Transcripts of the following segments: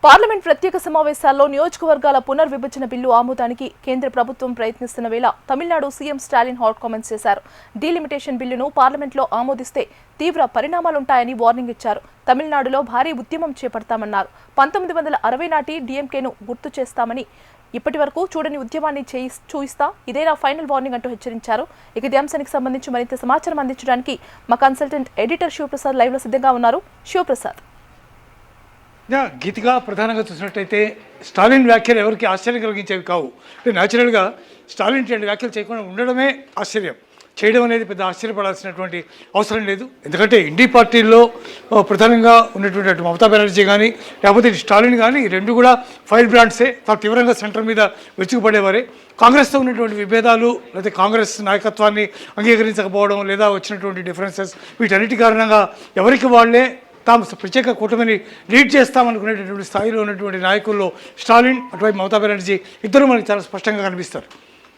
Parliament ప్రత్యేక సమావేశాల్లో నియోజకవర్గాల పునర్విభజన బిల్లు ఆమోదానికి కేంద్ర ప్రభుత్వం ప్రయత్నిస్తున్న వేళ Tamil Nadu CM Stalin hot comments చేశారు. డీలిమిటేషన్ బిల్లును పార్లమెంట్లో ఆమోదిస్తే తీవ్ర పరిణామాలుంటాయని వార్నింగ్ ఇచ్చారు. తమిళనాడులో భారీ ఉద్యమం చేపడతామన్నారు. 1960 నాటి డీఎంకేను గుర్తు చేస్తామని, ఇప్పటి వరకు చూడని ఉద్యమాన్ని చూయిస్తా, ఇదేనా ఫైనల్ వార్నింగ్ అంటూ హెచ్చరించారు. ఇక ఈ అంశానికి సంబంధించి మరింత సమాచారం అందించడానికి మా కన్సల్టెంట్ ఎడిటర్ శివప్రసాద్ లైవ్ లో సిద్ధంగా ఉన్నారు. శివప్రసాద్, గీతిగా ప్రధానంగా చూసినట్టయితే స్టాలిన్ వ్యాఖ్యలు ఎవరికి ఆశ్చర్యం కలిగించేవి కావు. న్యాచురల్గా స్టాలిన్ ఇటువంటి వ్యాఖ్యలు చేయకుండా ఉండడమే ఆశ్చర్యం. చేయడం అనేది పెద్ద ఆశ్చర్యపడాల్సినటువంటి అవసరం లేదు. ఎందుకంటే ఇండి పార్టీల్లో ప్రధానంగా ఉన్నటువంటి అటు మమతా బెనర్జీ కానీ లేకపోతే స్టాలిన్ కానీ రెండు కూడా ఫైర్ బ్రాండ్సే. చాలా తీవ్రంగా సెంటర్ మీద వెచ్చుకుపడేవారే. కాంగ్రెస్తో ఉన్నటువంటి విభేదాలు లేదా కాంగ్రెస్ నాయకత్వాన్ని అంగీకరించకపోవడం లేదా వచ్చినటువంటి డిఫరెన్సెస్ వీటన్నిటి కారణంగా ఎవరికి వాళ్ళే తాము ప్రత్యేక కూటమిని లీడ్ చేస్తామనుకునేటటువంటి స్థాయిలో ఉన్నటువంటి నాయకుల్లో స్టాలిన్ అటువైపు మమతా బెనర్జీ ఇద్దరు మనకి చాలా స్పష్టంగా కనిపిస్తారు.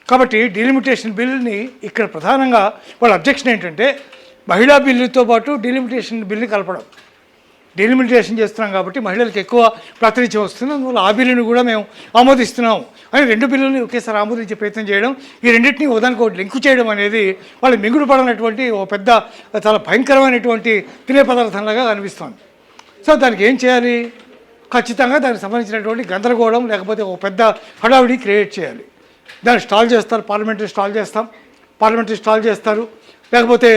కాబట్టి డీలిమిటేషన్ బిల్లుని ఇక్కడ ప్రధానంగా వాళ్ళ అబ్జెక్షన్ ఏంటంటే మహిళా బిల్లుతో పాటు డీలిమిటేషన్ బిల్లుని కలపడం. డీలిమిటేషన్ చేస్తున్నాం కాబట్టి మహిళలకు ఎక్కువ ప్రాతినిధ్యం వస్తుంది, అందువల్ల ఆ బిల్లుని కూడా మేము ఆమోదిస్తున్నాం అని రెండు బిల్లుని ఒకేసారి ఆమోదించే ప్రయత్నం చేయడం, ఈ రెండింటినీ ఒకదానికి ఒకటి లింకు చేయడం అనేది వాళ్ళు మింగుడు పడనటువంటి ఒక పెద్ద చాలా భయంకరమైనటువంటి తినే పదార్థంలాగా కనిపిస్తుంది. సో దానికి ఏం చేయాలి? ఖచ్చితంగా దానికి సంబంధించినటువంటి గందరగోళం లేకపోతే ఒక పెద్ద హడావిడి క్రియేట్ చేయాలి. దాన్ని స్టాల్ చేస్తారు, పార్లమెంటరీ స్టాల్ చేస్తారు, లేకపోతే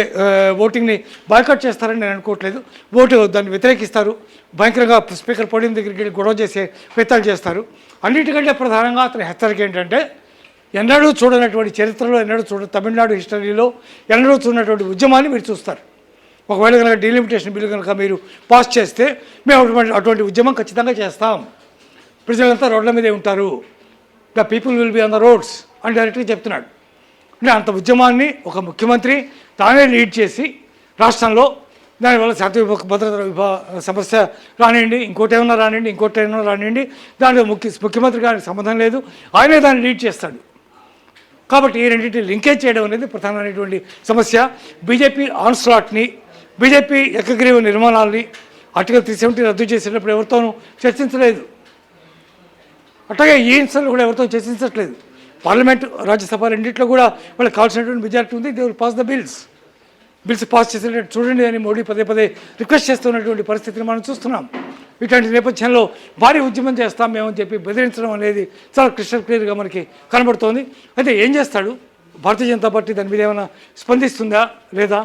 ఓటింగ్ని బాయ్కాట్ చేస్తారని నేను అనుకోవట్లేదు. దాన్ని వ్యతిరేకిస్తారు, భయంకరంగా స్పీకర్ పోడియం దగ్గరికి వెళ్ళి గొడవ చేసే ప్రయత్నాలు చేస్తారు. అన్నిటికంటే ప్రధానంగా అతని హెచ్చరిక ఏంటంటే ఎన్నడూ చూడనటువంటి చరిత్రలో తమిళనాడు హిస్టరీలో ఎన్నడూ చూడనటువంటి ఉద్యమాన్ని మీరు చూస్తారు. ఒకవేళ కనుక డీలిమిటేషన్ బిల్లు కనుక మీరు పాస్ చేస్తే మేము అటువంటి ఉద్యమం ఖచ్చితంగా చేస్తాం, ప్రజలంతా రోడ్ల మీదే ఉంటారు, the people will be on the roads అని డైరెక్ట్గా చెప్తున్నాడు. అంటే అంత ఉద్యమాన్ని ఒక ముఖ్యమంత్రి తానే లీడ్ చేసి రాష్ట్రంలో దానివల్ల శాంతి భద్రత సమస్య రానివ్వండి, ఇంకోటేమన్నా రానివ్వండి, దాంట్లో ముఖ్యమంత్రి గారికి సంబంధం లేదు, ఆయనే దాన్ని లీడ్ చేస్తాడు. కాబట్టి ఈ రెండింటిని లింకేజ్ చేయడం అనేది ప్రధానమైనటువంటి సమస్య. బీజేపీ ఆన్స్లాట్ని, బీజేపీ ఏకగ్రీవ నిర్మాణాలని ఆర్టికల్ 370 రద్దు చేసేటప్పుడు ఎవరితోనూ చర్చించలేదు. అట్లాగే ఈ ఇన్సలు కూడా ఎవరితో చర్చించట్లేదు. పార్లమెంటు, రాజ్యసభ రెండింటిలో కూడా వాళ్ళకి కావాల్సినటువంటి మెజారిటీ ఉంది. They will pass the bills pass చేసేటట్టు చూడండి అని మోడీ పదే రిక్వెస్ట్ చేస్తున్నటువంటి పరిస్థితిని మనం చూస్తున్నాం. ఇట్లాంటి నేపథ్యంలో భారీ ఉద్యమం చేస్తాం మేమని చెప్పి బెదిరించడం అనేది చాలా క్రిస్టల్ క్లియర్గా మనకి కనబడుతోంది. అయితే ఏం చేస్తాడు భారతీయ జనతా పార్టీ? దాని మీద ఏమైనా స్పందిస్తుందా లేదా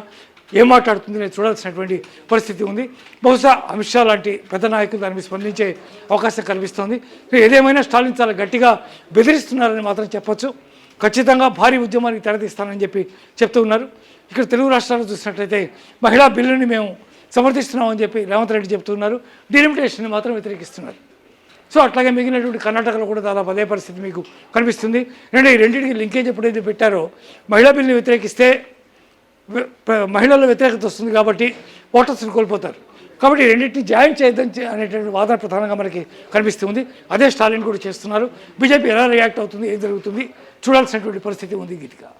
ఏం మాట్లాడుతుంది నేను చూడాల్సినటువంటి పరిస్థితి ఉంది. బహుశా అమిత్ షా లాంటి పెద్ద నాయకులు దాని మీద స్పందించే అవకాశం కనిపిస్తోంది. ఏదేమైనా స్టాలిన్ చాలా గట్టిగా బెదిరిస్తున్నారని మాత్రం చెప్పొచ్చు. ఖచ్చితంగా భారీ ఉద్యమానికి తెరతీస్తానని చెప్పి చెప్తూ ఉన్నారు. ఇక్కడ తెలుగు రాష్ట్రాల్లో చూసినట్లయితే మహిళా బిల్లుని మేము సమర్థిస్తున్నామని చెప్పి రేవంత్ రెడ్డి చెప్తున్నారు, డీలిమిటేషన్ని మాత్రం వ్యతిరేకిస్తున్నారు. సో అట్లాగే మిగిలినటువంటి కర్ణాటకలో కూడా దాదాపు అదే పరిస్థితి మీకు కనిపిస్తుంది. ఈ రెండింటికి లింకేజ్ ఎప్పుడైతే పెట్టారో మహిళా బిల్లుని వ్యతిరేకిస్తే మహిళల్లో వ్యతిరేకత వస్తుంది కాబట్టి ఓటర్స్ని కోల్పోతారు. కాబట్టి రెండింటిని జాయిన్ చేయొద్దని అనేటువంటి వాదన ప్రధానంగా మనకి కనిపిస్తుంది. అదే స్టాలిన్ కూడా చేస్తున్నారు. బీజేపీ ఎలా రియాక్ట్ అవుతుంది, ఏం జరుగుతుంది చూడాల్సినటువంటి పరిస్థితి ఉంది గీతిక.